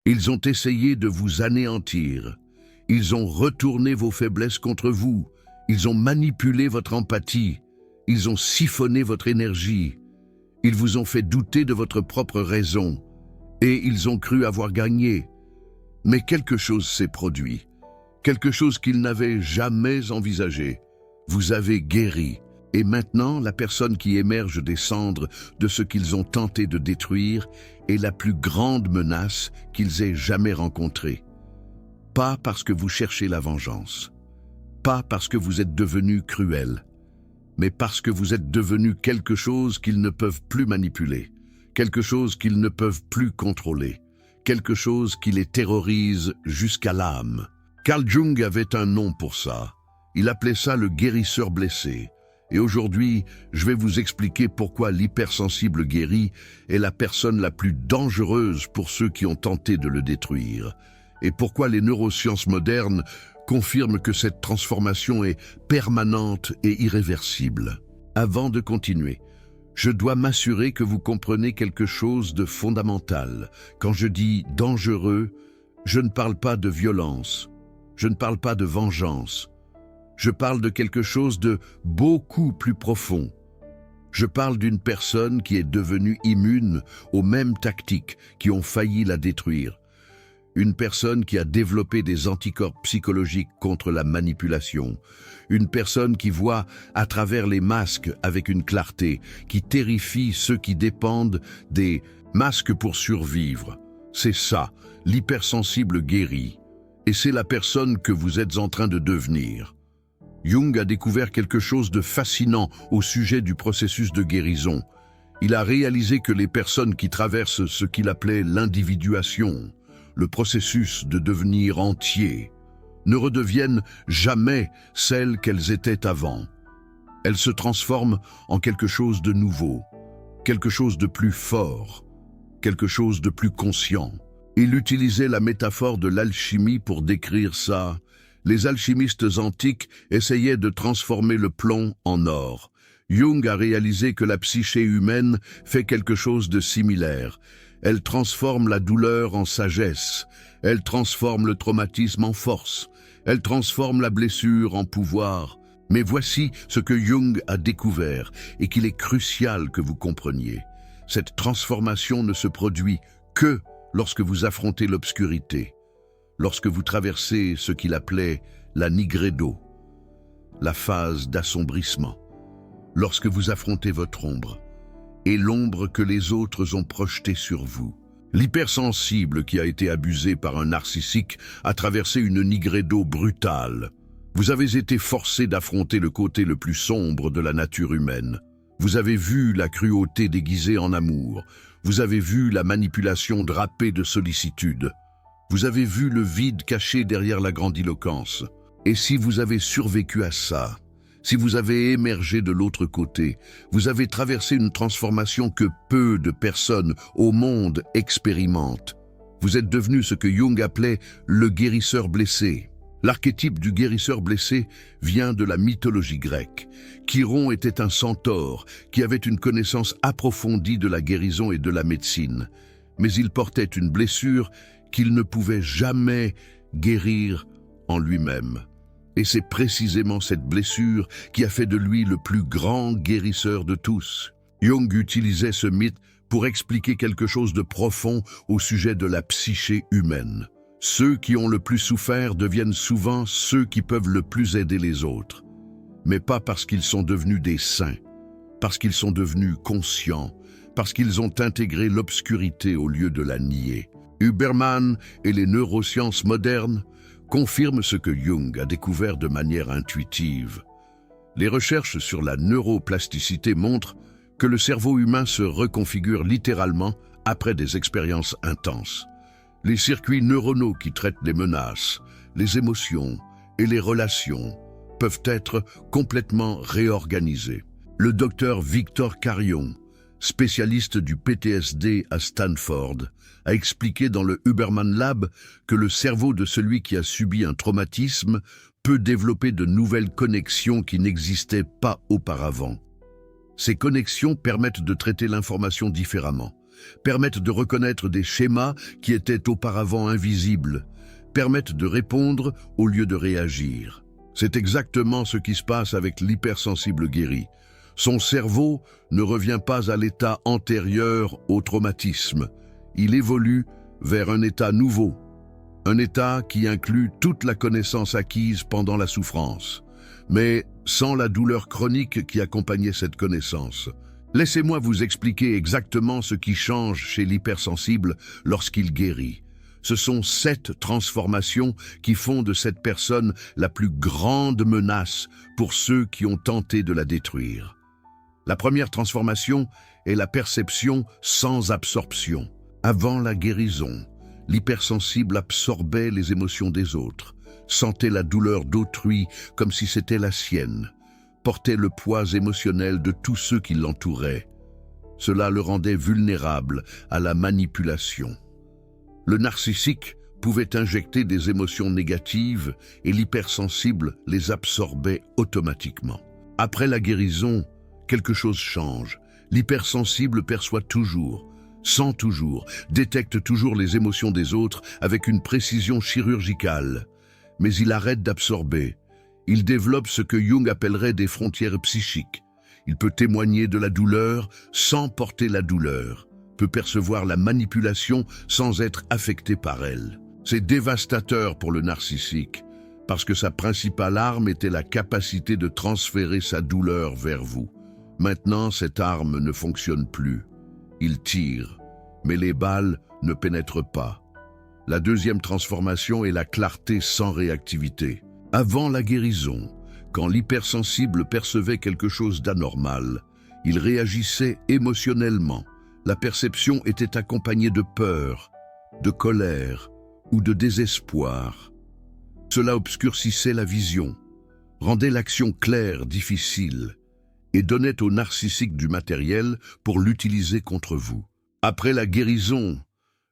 Ils ont essayé de vous anéantir. Ils ont retourné vos faiblesses contre vous. Ils ont manipulé votre empathie. Ils ont siphonné votre énergie. Ils vous ont fait douter de votre propre raison. Et ils ont cru avoir gagné. Mais quelque chose s'est produit. Quelque chose qu'ils n'avaient jamais envisagé. Vous avez guéri. Et maintenant, la personne qui émerge des cendres de ce qu'ils ont tenté de détruire est la plus grande menace qu'ils aient jamais rencontrée. Pas parce que vous cherchez la vengeance, pas parce que vous êtes devenu cruel, mais parce que vous êtes devenu quelque chose qu'ils ne peuvent plus manipuler, quelque chose qu'ils ne peuvent plus contrôler, quelque chose qui les terrorise jusqu'à l'âme. Carl Jung avait un nom pour ça. Il appelait ça le guérisseur blessé. Et aujourd'hui, je vais vous expliquer pourquoi l'hypersensible guéri est la personne la plus dangereuse pour ceux qui ont tenté de le détruire, et pourquoi les neurosciences modernes confirment que cette transformation est permanente et irréversible. Avant de continuer, je dois m'assurer que vous comprenez quelque chose de fondamental. Quand je dis « dangereux », je ne parle pas de violence, je ne parle pas de vengeance. Je parle de quelque chose de beaucoup plus profond. Je parle d'une personne qui est devenue immune aux mêmes tactiques qui ont failli la détruire. Une personne qui a développé des anticorps psychologiques contre la manipulation. Une personne qui voit à travers les masques avec une clarté, qui terrifie ceux qui dépendent des masques pour survivre. C'est ça, l'hypersensible guéri. Et c'est la personne que vous êtes en train de devenir. Jung a découvert quelque chose de fascinant au sujet du processus de guérison. Il a réalisé que les personnes qui traversent ce qu'il appelait l'individuation, le processus de devenir entier, ne redeviennent jamais celles qu'elles étaient avant. Elles se transforment en quelque chose de nouveau, quelque chose de plus fort, quelque chose de plus conscient. Il utilisait la métaphore de l'alchimie pour décrire ça. Les alchimistes antiques essayaient de transformer le plomb en or. Jung a réalisé que la psyché humaine fait quelque chose de similaire. Elle transforme la douleur en sagesse. Elle transforme le traumatisme en force. Elle transforme la blessure en pouvoir. Mais voici ce que Jung a découvert et qu'il est crucial que vous compreniez. Cette transformation ne se produit que lorsque vous affrontez l'obscurité. Lorsque vous traversez ce qu'il appelait la nigredo, la phase d'assombrissement, lorsque vous affrontez votre ombre et l'ombre que les autres ont projetée sur vous. L'hypersensible qui a été abusé par un narcissique a traversé une nigredo brutale. Vous avez été forcé d'affronter le côté le plus sombre de la nature humaine. Vous avez vu la cruauté déguisée en amour. Vous avez vu la manipulation drapée de sollicitude. Vous avez vu le vide caché derrière la grandiloquence. Et si vous avez survécu à ça, si vous avez émergé de l'autre côté, vous avez traversé une transformation que peu de personnes au monde expérimentent. Vous êtes devenu ce que Jung appelait le guérisseur blessé. L'archétype du guérisseur blessé vient de la mythologie grecque. Chiron était un centaure qui avait une connaissance approfondie de la guérison et de la médecine. Mais il portait une blessure qu'il ne pouvait jamais guérir en lui-même. Et c'est précisément cette blessure qui a fait de lui le plus grand guérisseur de tous. Jung utilisait ce mythe pour expliquer quelque chose de profond au sujet de la psyché humaine. Ceux qui ont le plus souffert deviennent souvent ceux qui peuvent le plus aider les autres. Mais pas parce qu'ils sont devenus des saints, parce qu'ils sont devenus conscients, parce qu'ils ont intégré l'obscurité au lieu de la nier. Huberman et les neurosciences modernes confirment ce que Jung a découvert de manière intuitive. Les recherches sur la neuroplasticité montrent que le cerveau humain se reconfigure littéralement après des expériences intenses. Les circuits neuronaux qui traitent les menaces, les émotions et les relations peuvent être complètement réorganisés. Le docteur Victor Carrion, spécialiste du PTSD à Stanford, a expliqué dans le Huberman Lab que le cerveau de celui qui a subi un traumatisme peut développer de nouvelles connexions qui n'existaient pas auparavant. Ces connexions permettent de traiter l'information différemment. permettent de reconnaître des schémas qui étaient auparavant invisibles, permettent de répondre au lieu de réagir. C'est exactement ce qui se passe avec l'hypersensible guéri. Son cerveau ne revient pas à l'état antérieur au traumatisme. Il évolue vers un état nouveau, un état qui inclut toute la connaissance acquise pendant la souffrance, mais sans la douleur chronique qui accompagnait cette connaissance. Laissez-moi vous expliquer exactement ce qui change chez l'hypersensible lorsqu'il guérit. Ce sont 7 transformations qui font de cette personne la plus grande menace pour ceux qui ont tenté de la détruire. La première transformation est la perception sans absorption. Avant la guérison, l'hypersensible absorbait les émotions des autres, sentait la douleur d'autrui comme si c'était la sienne, portait le poids émotionnel de tous ceux qui l'entouraient. Cela le rendait vulnérable à la manipulation. Le narcissique pouvait injecter des émotions négatives et l'hypersensible les absorbait automatiquement. Après la guérison, quelque chose change. L'hypersensible perçoit toujours, sent toujours, détecte toujours les émotions des autres avec une précision chirurgicale. Mais il arrête d'absorber. Il développe ce que Jung appellerait des frontières psychiques. Il peut témoigner de la douleur sans porter la douleur, peut percevoir la manipulation sans être affecté par elle. C'est dévastateur pour le narcissique, parce que sa principale arme était la capacité de transférer sa douleur vers vous. Maintenant, cette arme ne fonctionne plus. Il tire, mais les balles ne pénètrent pas. La deuxième transformation est la clarté sans réactivité. Avant la guérison, quand l'hypersensible percevait quelque chose d'anormal, il réagissait émotionnellement. La perception était accompagnée de peur, de colère ou de désespoir. Cela obscurcissait la vision, rendait l'action claire difficile et donnait au narcissique du matériel pour l'utiliser contre vous. Après la guérison,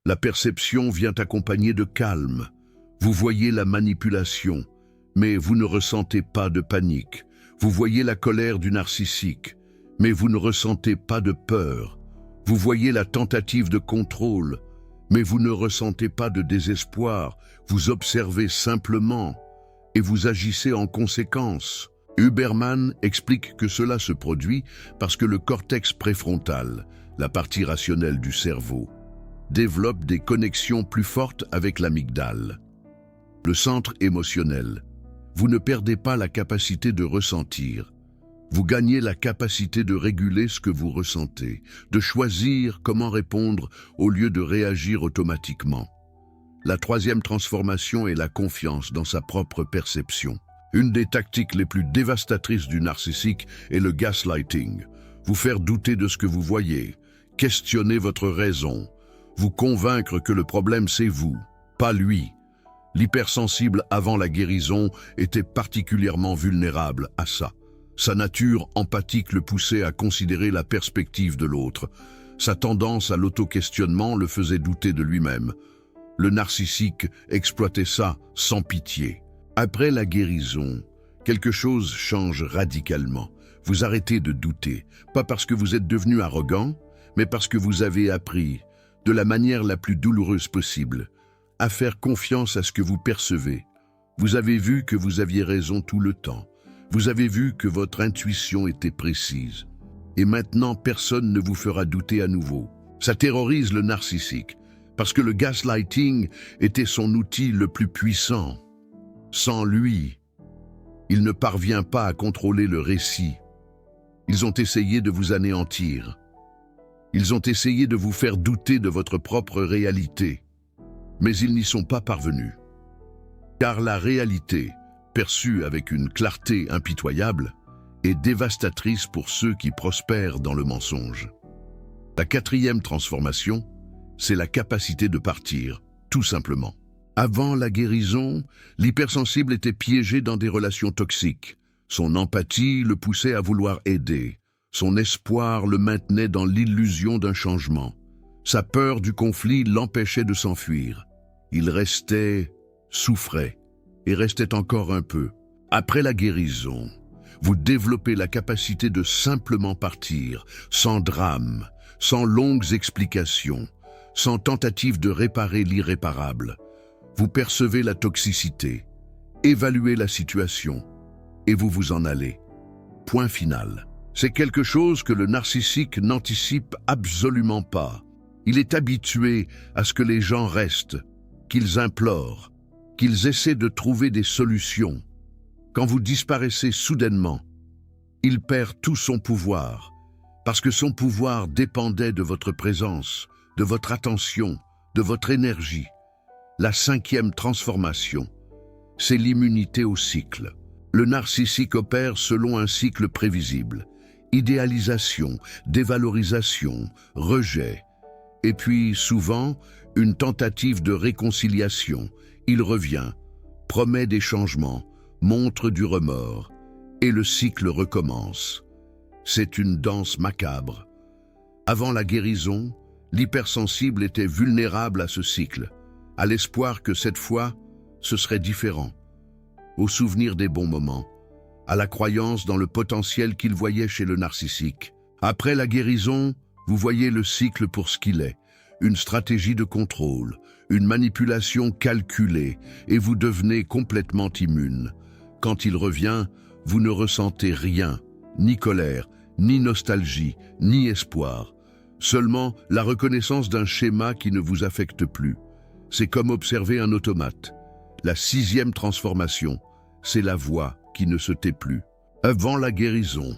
la perception vient accompagnée de calme. Vous voyez la manipulation, mais vous ne ressentez pas de panique. Vous voyez la colère du narcissique, mais vous ne ressentez pas de peur. Vous voyez la tentative de contrôle, mais vous ne ressentez pas de désespoir. Vous observez simplement et vous agissez en conséquence. Huberman explique que cela se produit parce que le cortex préfrontal, la partie rationnelle du cerveau, développe des connexions plus fortes avec l'amygdale, le centre émotionnel. Vous ne perdez pas la capacité de ressentir. Vous gagnez la capacité de réguler ce que vous ressentez, de choisir comment répondre au lieu de réagir automatiquement. La troisième transformation est la confiance dans sa propre perception. Une des tactiques les plus dévastatrices du narcissique est le gaslighting. Vous faire douter de ce que vous voyez, questionner votre raison, vous convaincre que le problème c'est vous, pas lui. L'hypersensible avant la guérison était particulièrement vulnérable à ça. Sa nature empathique le poussait à considérer la perspective de l'autre. Sa tendance à l'auto-questionnement le faisait douter de lui-même. Le narcissique exploitait ça sans pitié. Après la guérison, quelque chose change radicalement. Vous arrêtez de douter, pas parce que vous êtes devenu arrogant, mais parce que vous avez appris, de la manière la plus douloureuse possible, à faire confiance à ce que vous percevez. Vous avez vu que vous aviez raison tout le temps. Vous avez vu que votre intuition était précise. Et maintenant, personne ne vous fera douter à nouveau. Ça terrorise le narcissique, parce que le gaslighting était son outil le plus puissant. Sans lui, il ne parvient pas à contrôler le récit. Ils ont essayé de vous anéantir. Ils ont essayé de vous faire douter de votre propre réalité. Mais ils n'y sont pas parvenus. Car la réalité, perçue avec une clarté impitoyable, est dévastatrice pour ceux qui prospèrent dans le mensonge. La quatrième transformation, c'est la capacité de partir, tout simplement. Avant la guérison, l'hypersensible était piégé dans des relations toxiques. Son empathie le poussait à vouloir aider. Son espoir le maintenait dans l'illusion d'un changement. Sa peur du conflit l'empêchait de s'enfuir. Il restait, souffrait, et restait encore un peu. Après la guérison, Vous développez la capacité de simplement partir, sans drame, sans longues explications, sans tentative de réparer l'irréparable. Vous percevez la toxicité, évaluez la situation, et vous vous en allez. Point final. C'est quelque chose que le narcissique n'anticipe absolument pas. Il est habitué à ce que les gens restent, qu'ils implorent, qu'ils essaient de trouver des solutions. Quand vous disparaissez soudainement, il perd tout son pouvoir, parce que son pouvoir dépendait de votre présence, de votre attention, de votre énergie. La 5e transformation, c'est l'immunité au cycle. Le narcissique opère selon un cycle prévisible. Idéalisation, dévalorisation, rejet, et puis souvent une tentative de réconciliation. Il revient, promet des changements, montre du remords, et le cycle recommence. C'est une danse macabre. Avant la guérison, l'hypersensible était vulnérable à ce cycle, à l'espoir que cette fois, ce serait différent, au souvenir des bons moments, à la croyance dans le potentiel qu'il voyait chez le narcissique. Après la guérison, vous voyez le cycle pour ce qu'il est, une stratégie de contrôle, une manipulation calculée, et vous devenez complètement immune. Quand il revient, vous ne ressentez rien, ni colère, ni nostalgie, ni espoir. Seulement la reconnaissance d'un schéma qui ne vous affecte plus. C'est comme observer un automate. La 6e transformation, c'est la voix qui ne se tait plus. Avant la guérison,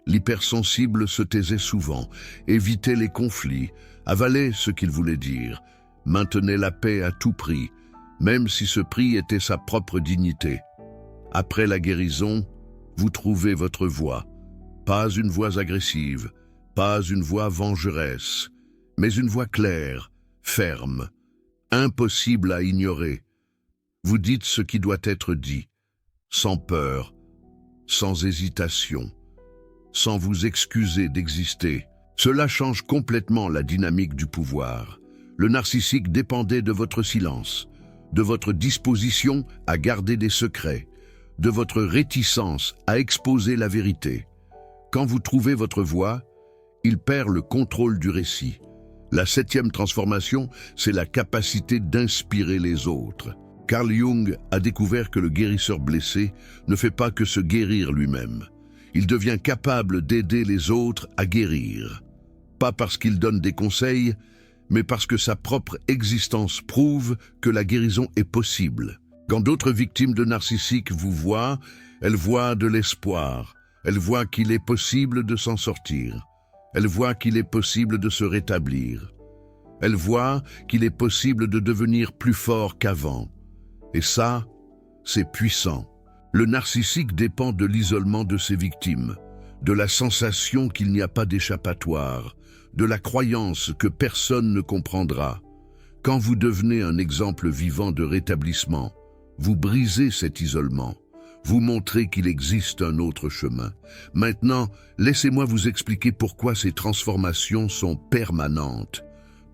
l'hypersensible se taisait souvent, évitait les conflits, avalait ce qu'il voulait dire, maintenait la paix à tout prix, même si ce prix était sa propre dignité. Après la guérison, vous trouvez votre voix. Pas une voix agressive, pas une voix vengeresse, mais une voix claire, ferme, impossible à ignorer. Vous dites ce qui doit être dit, sans peur, sans hésitation, sans vous excuser d'exister. Cela change complètement la dynamique du pouvoir. Le narcissique dépendait de votre silence, de votre disposition à garder des secrets, de votre réticence à exposer la vérité. Quand vous trouvez votre voix, il perd le contrôle du récit. La 7e transformation, c'est la capacité d'inspirer les autres. Carl Jung a découvert que le guérisseur blessé ne fait pas que se guérir lui-même. Il devient capable d'aider les autres à guérir. Pas parce qu'il donne des conseils, mais parce que sa propre existence prouve que la guérison est possible. Quand d'autres victimes de narcissiques vous voient, elles voient de l'espoir. Elles voient qu'il est possible de s'en sortir. Elles voient qu'il est possible de se rétablir. Elles voient qu'il est possible de devenir plus fort qu'avant. Et ça, c'est puissant. Le narcissique dépend de l'isolement de ses victimes, de la sensation qu'il n'y a pas d'échappatoire, de la croyance que personne ne comprendra. Quand vous devenez un exemple vivant de rétablissement, vous brisez cet isolement. Vous montrez qu'il existe un autre chemin. Maintenant, laissez-moi vous expliquer pourquoi ces transformations sont permanentes.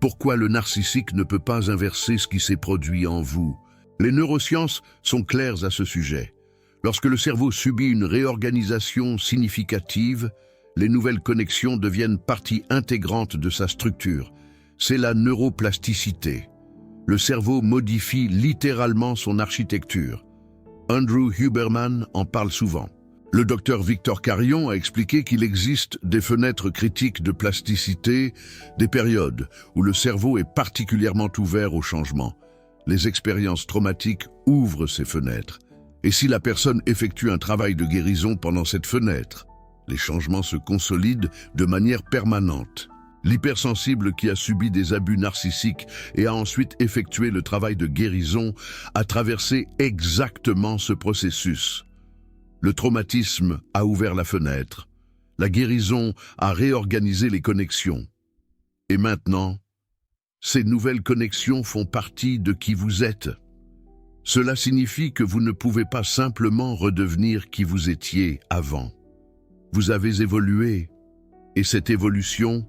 Pourquoi le narcissique ne peut pas inverser ce qui s'est produit en vous. Les neurosciences sont claires à ce sujet. Lorsque le cerveau subit une réorganisation significative, les nouvelles connexions deviennent partie intégrante de sa structure. C'est la neuroplasticité. Le cerveau modifie littéralement son architecture. Andrew Huberman en parle souvent. Le docteur Victor Carrion a expliqué qu'il existe des fenêtres critiques de plasticité, des périodes où le cerveau est particulièrement ouvert au changement. Les expériences traumatiques ouvrent ces fenêtres. Et si la personne effectue un travail de guérison pendant cette fenêtre, les changements se consolident de manière permanente. L'hypersensible qui a subi des abus narcissiques et a ensuite effectué le travail de guérison a traversé exactement ce processus. Le traumatisme a ouvert la fenêtre. La guérison a réorganisé les connexions. Et maintenant, ces nouvelles connexions font partie de qui vous êtes. Cela signifie que vous ne pouvez pas simplement redevenir qui vous étiez avant. Vous avez évolué, et cette évolution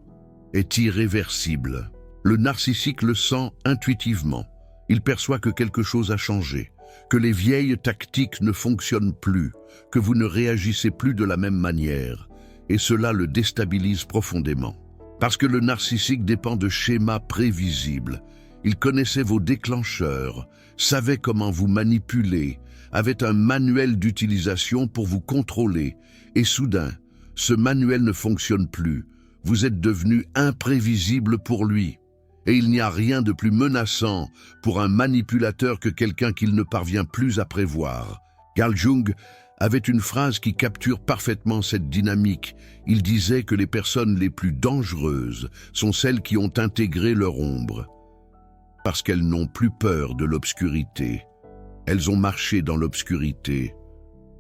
est irréversible. Le narcissique le sent intuitivement. Il perçoit que quelque chose a changé. que les vieilles tactiques ne fonctionnent plus, que vous ne réagissez plus de la même manière, et cela le déstabilise profondément. Parce que le narcissique dépend de schémas prévisibles. Il connaissait vos déclencheurs, savait comment vous manipuler, avait un manuel d'utilisation pour vous contrôler, et soudain, ce manuel ne fonctionne plus. Vous êtes devenu imprévisible pour lui. Et il n'y a rien de plus menaçant pour un manipulateur que quelqu'un qu'il ne parvient plus à prévoir. Carl Jung avait une phrase qui capture parfaitement cette dynamique. Il disait que les personnes les plus dangereuses sont celles qui ont intégré leur ombre. Parce qu'elles n'ont plus peur de l'obscurité. Elles ont marché dans l'obscurité,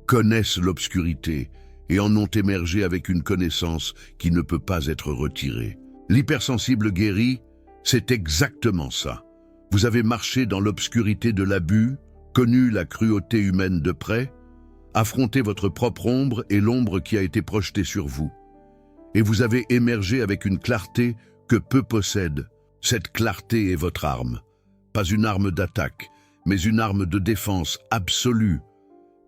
connaissent l'obscurité et en ont émergé avec une connaissance qui ne peut pas être retirée. L'hypersensible guéri, c'est exactement ça. Vous avez marché dans l'obscurité de l'abus, connu la cruauté humaine de près, affronté votre propre ombre et l'ombre qui a été projetée sur vous. Et vous avez émergé avec une clarté que peu possèdent. Cette clarté est votre arme. Pas une arme d'attaque, mais une arme de défense absolue.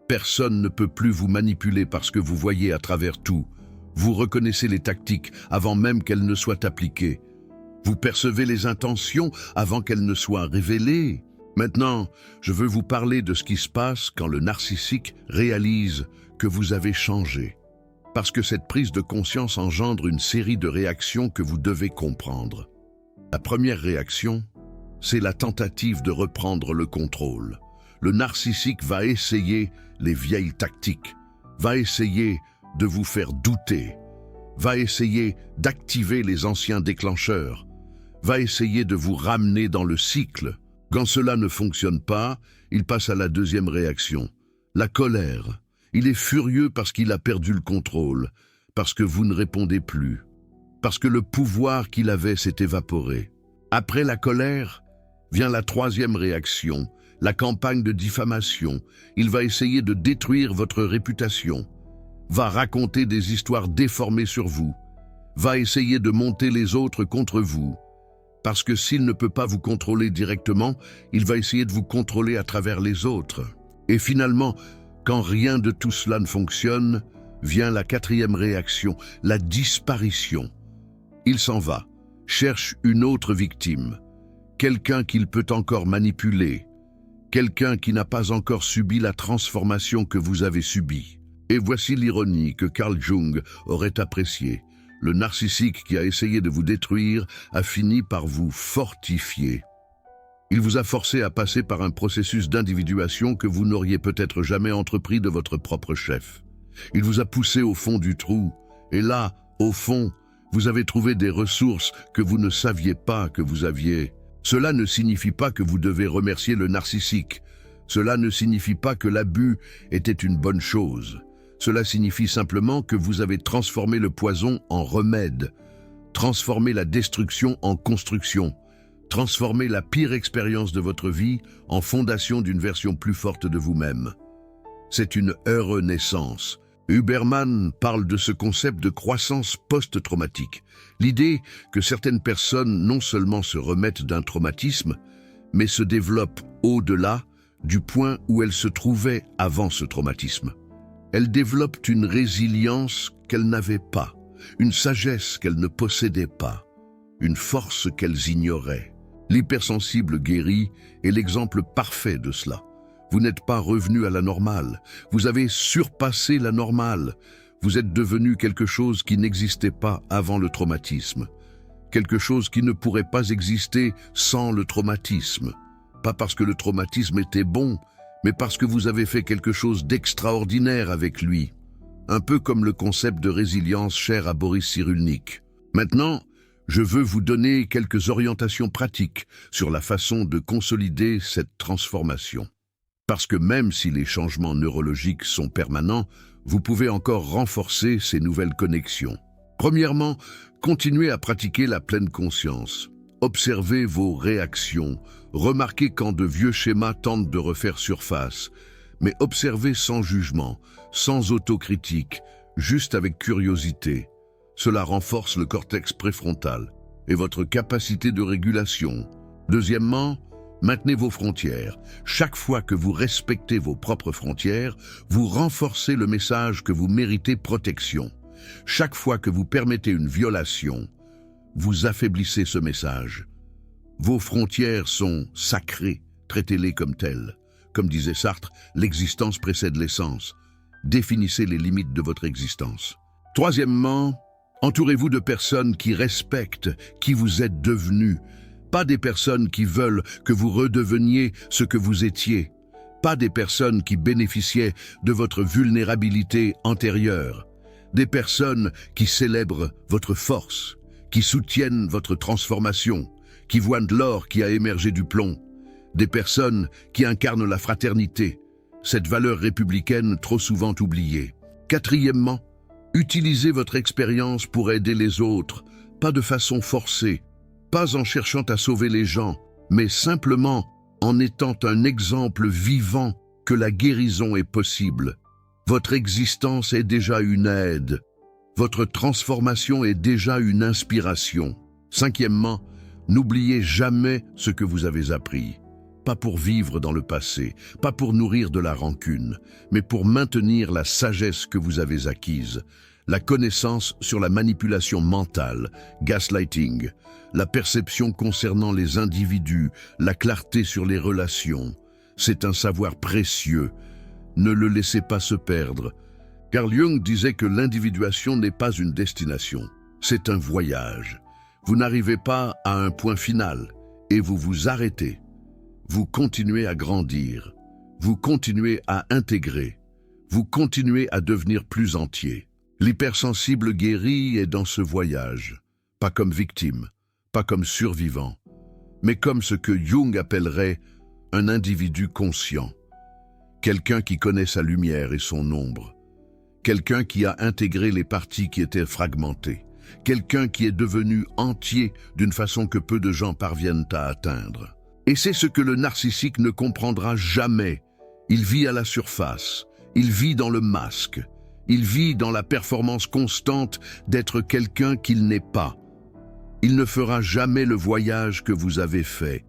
Personne ne peut plus vous manipuler parce que vous voyez à travers tout. Vous reconnaissez les tactiques avant même qu'elles ne soient appliquées. Vous percevez les intentions avant qu'elles ne soient révélées. Maintenant, je veux vous parler de ce qui se passe quand le narcissique réalise que vous avez changé. Parce que cette prise de conscience engendre une série de réactions que vous devez comprendre. La première réaction, c'est la tentative de reprendre le contrôle. Le narcissique va essayer les vieilles tactiques, va essayer de vous faire douter, va essayer d'activer les anciens déclencheurs, va essayer de vous ramener dans le cycle. Quand cela ne fonctionne pas, il passe à la deuxième réaction, la colère. Il est furieux parce qu'il a perdu le contrôle, parce que vous ne répondez plus, parce que le pouvoir qu'il avait s'est évaporé. Après la colère, vient la troisième réaction, la campagne de diffamation. Il va essayer de détruire votre réputation, va raconter des histoires déformées sur vous, va essayer de monter les autres contre vous. Parce que s'il ne peut pas vous contrôler directement, il va essayer de vous contrôler à travers les autres. Et finalement, quand rien de tout cela ne fonctionne, vient la quatrième réaction, la disparition. Il s'en va, cherche une autre victime, quelqu'un qu'il peut encore manipuler, quelqu'un qui n'a pas encore subi la transformation que vous avez subie. Et voici l'ironie que Carl Jung aurait appréciée. Le narcissique qui a essayé de vous détruire a fini par vous fortifier. Il vous a forcé à passer par un processus d'individuation que vous n'auriez peut-être jamais entrepris de votre propre chef. Il vous a poussé au fond du trou, et là, au fond, vous avez trouvé des ressources que vous ne saviez pas que vous aviez. Cela ne signifie pas que vous devez remercier le narcissique. Cela ne signifie pas que l'abus était une bonne chose. Cela signifie simplement que vous avez transformé le poison en remède, transformé la destruction en construction, transformé la pire expérience de votre vie en fondation d'une version plus forte de vous-même. C'est une renaissance. Huberman parle de ce concept de croissance post-traumatique. L'idée que certaines personnes non seulement se remettent d'un traumatisme, mais se développent au-delà du point où elles se trouvaient avant ce traumatisme. Elles développent une résilience qu'elles n'avaient pas, une sagesse qu'elles ne possédaient pas, une force qu'elles ignoraient. L'hypersensible guéri est l'exemple parfait de cela. Vous n'êtes pas revenu à la normale, vous avez surpassé la normale. Vous êtes devenu quelque chose qui n'existait pas avant le traumatisme, quelque chose qui ne pourrait pas exister sans le traumatisme. Pas parce que le traumatisme était bon, mais parce que vous avez fait quelque chose d'extraordinaire avec lui. Un peu comme le concept de résilience cher à Boris Cyrulnik. Maintenant, je veux vous donner quelques orientations pratiques sur la façon de consolider cette transformation. Parce que même si les changements neurologiques sont permanents, vous pouvez encore renforcer ces nouvelles connexions. Premièrement, continuez à pratiquer la pleine conscience. Observez vos réactions, remarquez quand de vieux schémas tentent de refaire surface, mais observez sans jugement, sans autocritique, juste avec curiosité. Cela renforce le cortex préfrontal et votre capacité de régulation. Deuxièmement, Maintenez vos frontières. Chaque fois que vous respectez vos propres frontières, vous renforcez le message que vous méritez protection. Chaque fois que vous permettez une violation, vous affaiblissez ce message. Vos frontières sont sacrées, traitez-les comme telles. Comme disait Sartre, l'existence précède l'essence. Définissez les limites de votre existence. Troisièmement, entourez-vous de personnes qui respectent qui vous êtes devenu. Pas des personnes qui veulent que vous redeveniez ce que vous étiez. Pas des personnes qui bénéficiaient de votre vulnérabilité antérieure. Des personnes qui célèbrent votre force, qui soutiennent votre transformation, qui voient de l'or qui a émergé du plomb. Des personnes qui incarnent la fraternité, cette valeur républicaine trop souvent oubliée. Quatrièmement, utilisez votre expérience pour aider les autres, pas de façon forcée, pas en cherchant à sauver les gens, mais simplement en étant un exemple vivant que la guérison est possible. Votre existence est déjà une aide. Votre transformation est déjà une inspiration. Cinquièmement, n'oubliez jamais ce que vous avez appris. Pas pour vivre dans le passé, pas pour nourrir de la rancune, mais pour maintenir la sagesse que vous avez acquise. La connaissance sur la manipulation mentale, gaslighting, la perception concernant les individus, la clarté sur les relations. C'est un savoir précieux. Ne le laissez pas se perdre. Carl Jung disait que l'individuation n'est pas une destination, c'est un voyage. Vous n'arrivez pas à un point final et vous vous arrêtez. Vous continuez à grandir, vous continuez à intégrer, vous continuez à devenir plus entier. L'hypersensible guéri est dans ce voyage, pas comme victime, pas comme survivant, mais comme ce que Jung appellerait un individu conscient. Quelqu'un qui connaît sa lumière et son ombre. Quelqu'un qui a intégré les parties qui étaient fragmentées. Quelqu'un qui est devenu entier d'une façon que peu de gens parviennent à atteindre. Et c'est ce que le narcissique ne comprendra jamais. Il vit à la surface, il vit dans le masque, il vit dans la performance constante d'être quelqu'un qu'il n'est pas. Il ne fera jamais le voyage que vous avez fait,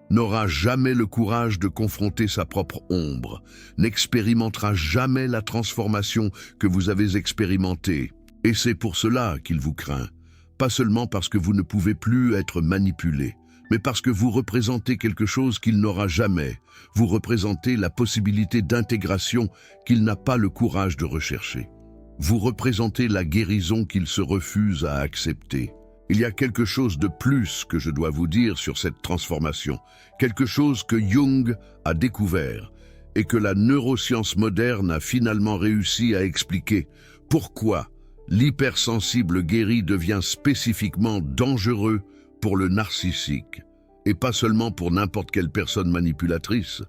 n'aura jamais le courage de confronter sa propre ombre, n'expérimentera jamais la transformation que vous avez expérimentée. Et c'est pour cela qu'il vous craint, pas seulement parce que vous ne pouvez plus être manipulé, mais parce que vous représentez quelque chose qu'il n'aura jamais. Vous représentez la possibilité d'intégration qu'il n'a pas le courage de rechercher. Vous représentez la guérison qu'il se refuse à accepter. Il y a quelque chose de plus que je dois vous dire sur cette transformation, quelque chose que Jung a découvert et que la neuroscience moderne a finalement réussi à expliquer. Pourquoi l'hypersensible guéri devient spécifiquement dangereux pour le narcissique, et pas seulement pour n'importe quelle personne manipulatrice?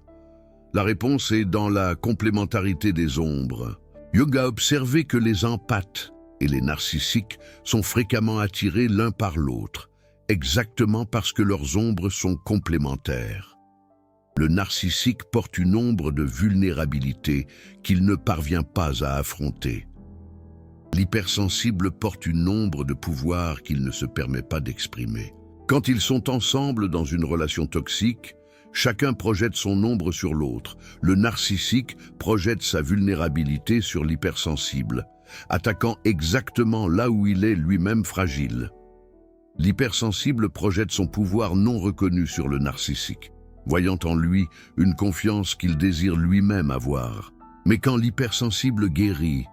La réponse est dans la complémentarité des ombres. Jung a observé que les empathes et les narcissiques sont fréquemment attirés l'un par l'autre, exactement parce que leurs ombres sont complémentaires. Le narcissique porte une ombre de vulnérabilité qu'il ne parvient pas à affronter. L'hypersensible porte une ombre de pouvoir qu'il ne se permet pas d'exprimer. Quand ils sont ensemble dans une relation toxique, chacun projette son ombre sur l'autre. Le narcissique projette sa vulnérabilité sur l'hypersensible, attaquant exactement là où il est lui-même fragile. L'hypersensible projette son pouvoir non reconnu sur le narcissique, voyant en lui une confiance qu'il désire lui-même avoir. Mais quand l'hypersensible guérit,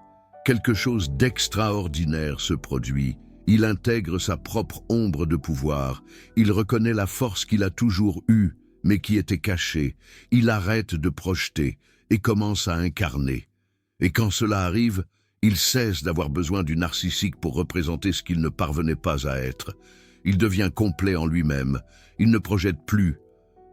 quelque chose d'extraordinaire se produit. Il intègre sa propre ombre de pouvoir. Il reconnaît la force qu'il a toujours eue, mais qui était cachée. Il arrête de projeter et commence à incarner. Et quand cela arrive, il cesse d'avoir besoin du narcissique pour représenter ce qu'il ne parvenait pas à être. Il devient complet en lui-même. Il ne projette plus,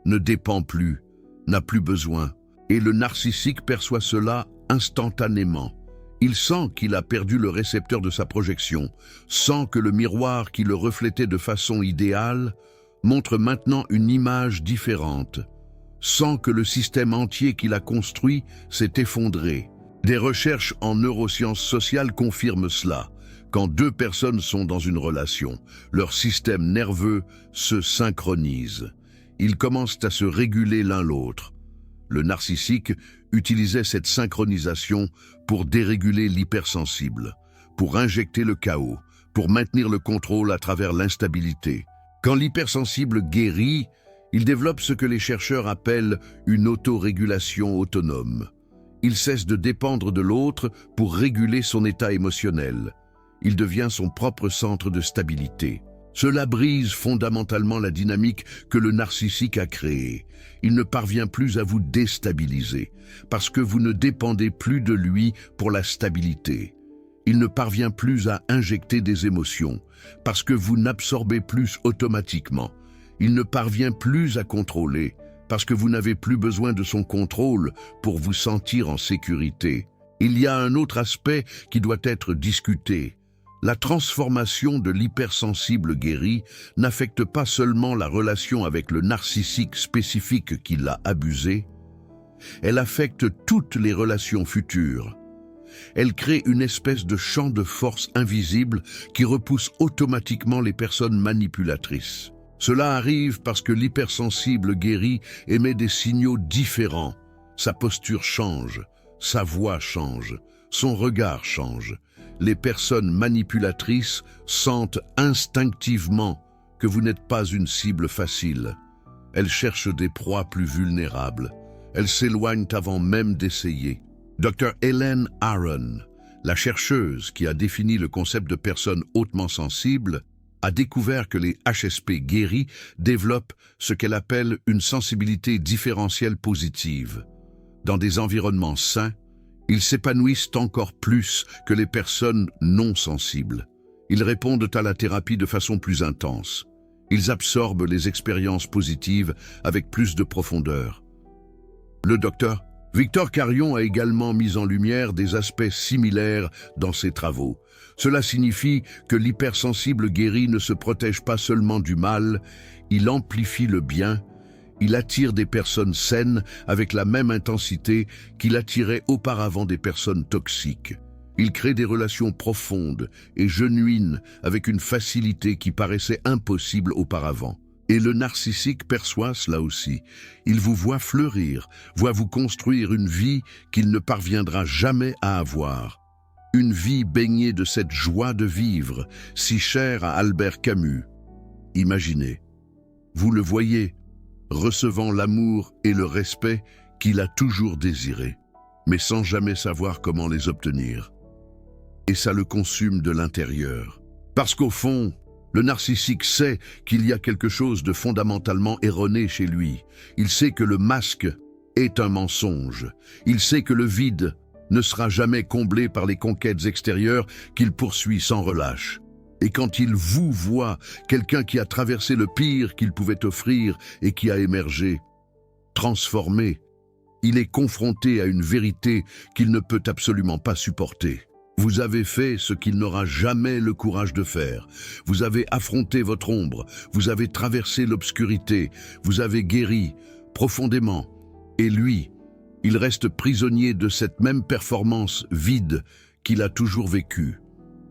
ne dépend plus, n'a plus besoin. Et le narcissique perçoit cela instantanément. Il sent qu'il a perdu le récepteur de sa projection, sent que le miroir qui le reflétait de façon idéale montre maintenant une image différente, sent que le système entier qu'il a construit s'est effondré. Des recherches en neurosciences sociales confirment cela. Quand deux personnes sont dans une relation, leur système nerveux se synchronise. Ils commencent à se réguler l'un l'autre. Le narcissique utilisait cette synchronisation pour déréguler l'hypersensible, pour injecter le chaos, pour maintenir le contrôle à travers l'instabilité. Quand l'hypersensible guérit, il développe ce que les chercheurs appellent une autorégulation autonome. Il cesse de dépendre de l'autre pour réguler son état émotionnel. Il devient son propre centre de stabilité. Cela brise fondamentalement la dynamique que le narcissique a créée. Il ne parvient plus à vous déstabiliser, parce que vous ne dépendez plus de lui pour la stabilité. Il ne parvient plus à injecter des émotions, parce que vous n'absorbez plus automatiquement. Il ne parvient plus à contrôler, parce que vous n'avez plus besoin de son contrôle pour vous sentir en sécurité. Il y a un autre aspect qui doit être discuté. La transformation de l'hypersensible guéri n'affecte pas seulement la relation avec le narcissique spécifique qui l'a abusé, elle affecte toutes les relations futures. Elle crée une espèce de champ de force invisible qui repousse automatiquement les personnes manipulatrices. Cela arrive parce que l'hypersensible guéri émet des signaux différents. Sa posture change, sa voix change, son regard change. Les personnes manipulatrices sentent instinctivement que vous n'êtes pas une cible facile. Elles cherchent des proies plus vulnérables. Elles s'éloignent avant même d'essayer. Dr. Helen Aron, la chercheuse qui a défini le concept de personnes hautement sensibles, a découvert que les HSP guéris développent ce qu'elle appelle une sensibilité différentielle positive. Dans des environnements sains, ils s'épanouissent encore plus que les personnes non sensibles. Ils répondent à la thérapie de façon plus intense. Ils absorbent les expériences positives avec plus de profondeur. Le docteur Victor Carrion a également mis en lumière des aspects similaires dans ses travaux. Cela signifie que l'hypersensible guéri ne se protège pas seulement du mal, il amplifie le bien. Il attire des personnes saines avec la même intensité qu'il attirait auparavant des personnes toxiques. Il crée des relations profondes et genuines avec une facilité qui paraissait impossible auparavant. Et le narcissique perçoit cela aussi. Il vous voit fleurir, voit vous construire une vie qu'il ne parviendra jamais à avoir. Une vie baignée de cette joie de vivre, si chère à Albert Camus. Imaginez, vous le voyez, recevant l'amour et le respect qu'il a toujours désiré, mais sans jamais savoir comment les obtenir. Et ça le consume de l'intérieur. Parce qu'au fond, le narcissique sait qu'il y a quelque chose de fondamentalement erroné chez lui. Il sait que le masque est un mensonge. Il sait que le vide ne sera jamais comblé par les conquêtes extérieures qu'il poursuit sans relâche. Et quand il vous voit, quelqu'un qui a traversé le pire qu'il pouvait offrir et qui a émergé, transformé, il est confronté à une vérité qu'il ne peut absolument pas supporter. Vous avez fait ce qu'il n'aura jamais le courage de faire. Vous avez affronté votre ombre, vous avez traversé l'obscurité, vous avez guéri profondément. Et lui, il reste prisonnier de cette même performance vide qu'il a toujours vécue.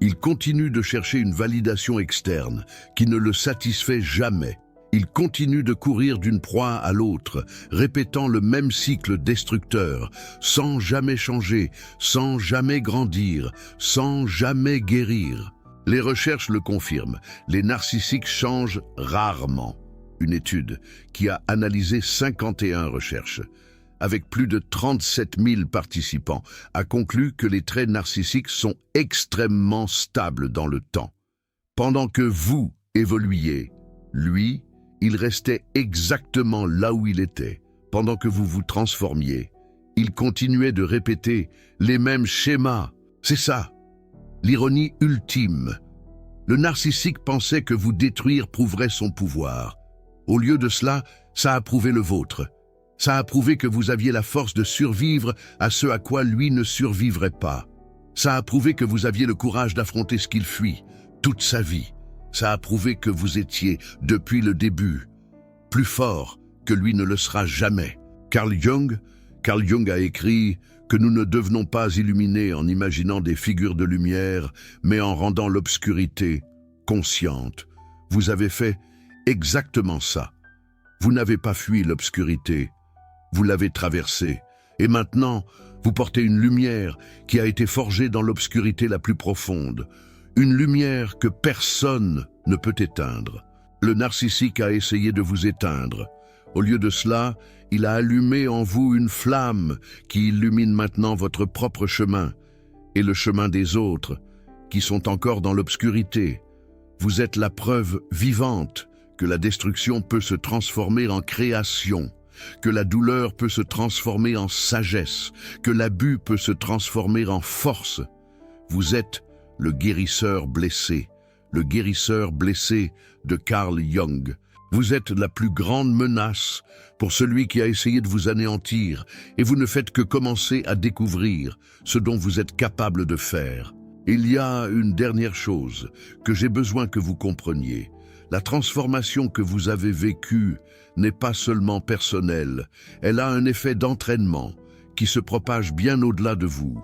Il continue de chercher une validation externe qui ne le satisfait jamais. Il continue de courir d'une proie à l'autre, répétant le même cycle destructeur, sans jamais changer, sans jamais grandir, sans jamais guérir. Les recherches le confirment, les narcissiques changent rarement. Une étude qui a analysé 51 recherches, avec plus de 37 000 participants, a conclu que les traits narcissiques sont extrêmement stables dans le temps. Pendant que vous évoluiez, lui, il restait exactement là où il était. Pendant que vous vous transformiez, il continuait de répéter les mêmes schémas. C'est ça, l'ironie ultime. Le narcissique pensait que vous détruire prouverait son pouvoir. Au lieu de cela, ça a prouvé le vôtre. Ça a prouvé que vous aviez la force de survivre à ce à quoi lui ne survivrait pas. Ça a prouvé que vous aviez le courage d'affronter ce qu'il fuit, toute sa vie. Ça a prouvé que vous étiez, depuis le début, plus fort que lui ne le sera jamais. Carl Jung a écrit que nous ne devenons pas illuminer en imaginant des figures de lumière, mais en rendant l'obscurité consciente. Vous avez fait exactement ça. Vous n'avez pas fui l'obscurité, vous l'avez traversée. Et maintenant, vous portez une lumière qui a été forgée dans l'obscurité la plus profonde. Une lumière que personne ne peut éteindre. Le narcissique a essayé de vous éteindre. Au lieu de cela, il a allumé en vous une flamme qui illumine maintenant votre propre chemin et le chemin des autres qui sont encore dans l'obscurité. Vous êtes la preuve vivante que la destruction peut se transformer en création, que la douleur peut se transformer en sagesse, que l'abus peut se transformer en force. Vous êtes le guérisseur blessé de Carl Jung. Vous êtes la plus grande menace pour celui qui a essayé de vous anéantir, et vous ne faites que commencer à découvrir ce dont vous êtes capable de faire. Il y a une dernière chose que j'ai besoin que vous compreniez. La transformation que vous avez vécue n'est pas seulement personnelle, elle a un effet d'entraînement qui se propage bien au-delà de vous.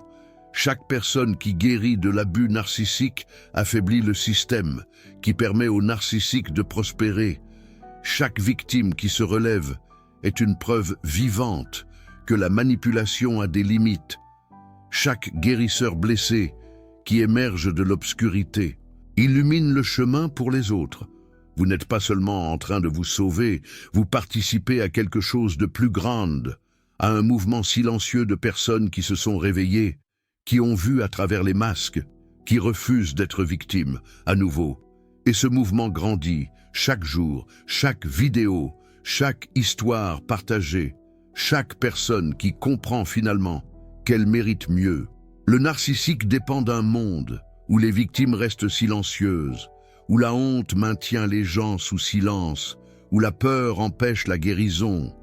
Chaque personne qui guérit de l'abus narcissique affaiblit le système, qui permet au narcissique de prospérer. Chaque victime qui se relève est une preuve vivante que la manipulation a des limites. Chaque guérisseur blessé qui émerge de l'obscurité illumine le chemin pour les autres. Vous n'êtes pas seulement en train de vous sauver, vous participez à quelque chose de plus grand, à un mouvement silencieux de personnes qui se sont réveillées, qui ont vu à travers les masques, qui refusent d'être victimes à nouveau. Et ce mouvement grandit chaque jour, chaque vidéo, chaque histoire partagée, chaque personne qui comprend finalement qu'elle mérite mieux. Le narcissique dépend d'un monde où les victimes restent silencieuses, où la honte maintient les gens sous silence, où la peur empêche la guérison.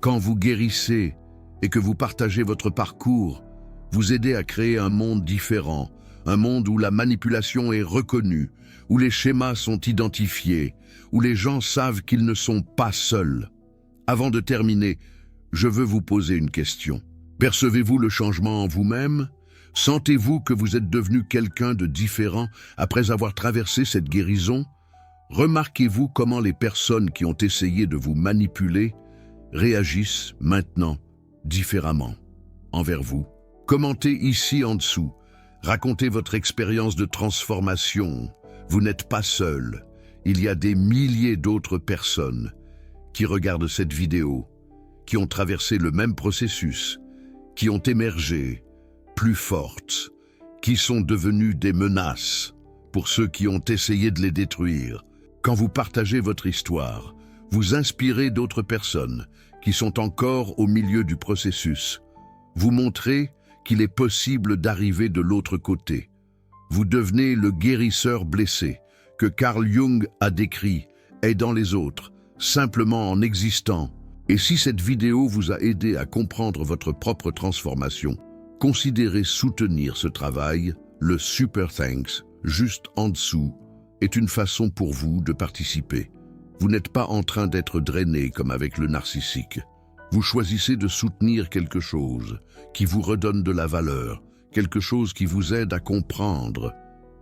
Quand vous guérissez et que vous partagez votre parcours, vous aidez à créer un monde différent, un monde où la manipulation est reconnue, où les schémas sont identifiés, où les gens savent qu'ils ne sont pas seuls. Avant de terminer, je veux vous poser une question. Percevez-vous le changement en vous-même ? Sentez-vous que vous êtes devenu quelqu'un de différent après avoir traversé cette guérison? Remarquez-vous comment les personnes qui ont essayé de vous manipuler réagissent maintenant différemment envers vous? Commentez ici en dessous. Racontez votre expérience de transformation. Vous n'êtes pas seul. Il y a des milliers d'autres personnes qui regardent cette vidéo, qui ont traversé le même processus, qui ont émergé plus fortes, qui sont devenues des menaces pour ceux qui ont essayé de les détruire. Quand vous partagez votre histoire, vous inspirez d'autres personnes qui sont encore au milieu du processus. Vous montrez qu'il est possible d'arriver de l'autre côté. Vous devenez le guérisseur blessé que Carl Jung a décrit, aidant les autres, simplement en existant. Et si cette vidéo vous a aidé à comprendre votre propre transformation, considérez soutenir ce travail. Le Super Thanks, juste en dessous, est une façon pour vous de participer. Vous n'êtes pas en train d'être drainé comme avec le narcissique. Vous choisissez de soutenir quelque chose qui vous redonne de la valeur, quelque chose qui vous aide à comprendre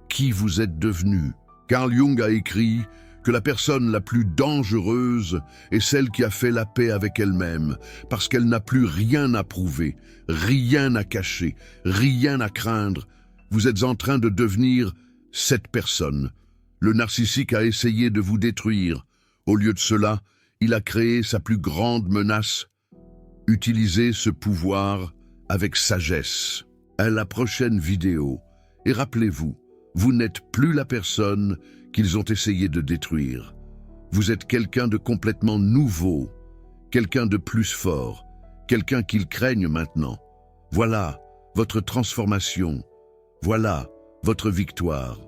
qui vous êtes devenu. Carl Jung a écrit que la personne la plus dangereuse est celle qui a fait la paix avec elle-même, parce qu'elle n'a plus rien à prouver, rien à cacher, rien à craindre. Vous êtes en train de devenir cette personne. Le narcissique a essayé de vous détruire. Au lieu de cela, il a créé sa plus grande menace. Utilisez ce pouvoir avec sagesse. À la prochaine vidéo. Et rappelez-vous, vous n'êtes plus la personne qu'ils ont essayé de détruire. Vous êtes quelqu'un de complètement nouveau, quelqu'un de plus fort, quelqu'un qu'ils craignent maintenant. Voilà votre transformation, voilà votre victoire.